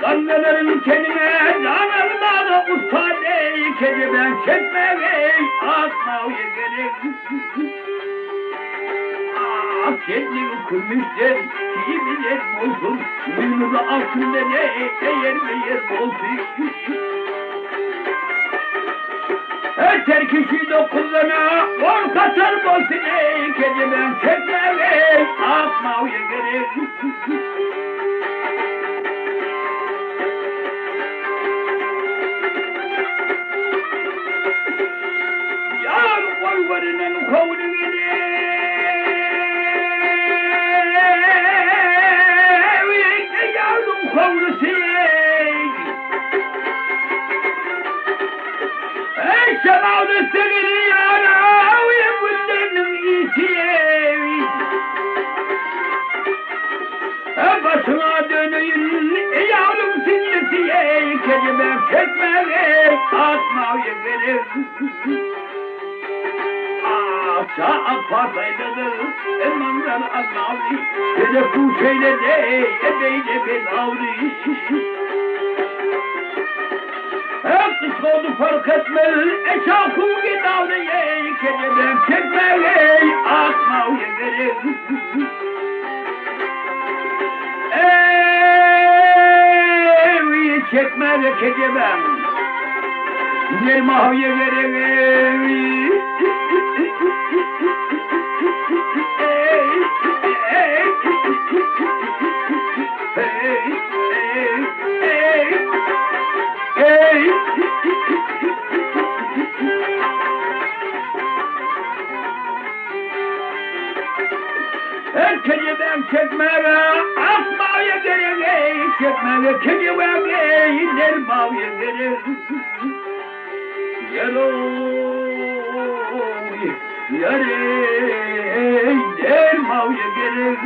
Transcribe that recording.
Annelerin kendine cananına usta değil, kedi ben çekmeyi atmaya gerek. Kendini kurmuşsun, kiminler olsun, boynuzu altında ne eğer meğer olsun. Her kişi de kullana, korkatır olsun, kedi ben çekmeyi atmaya gerek. Yar boy varının kovunu Şemal'ı sevini yara, uyumundanın iyisiyevi. Başına dönün, yavrum sinirsiye, kedime çekmeye, atmaya gerek. Saat fazlaydadır, emanlar anavli, kede kuşeyle de, ebeyle ben avli. Kız oldu fark etmez, eşafım git avliye, kedime çekmeye, atmaya gerek. Çekmeye kedime, nirmahıya gerek. Herkese ben çekmeye, atmaya gerek, çekmeye, kedime, nirmahıya gerek. Yaroy, yarey, nirmahıya gerek.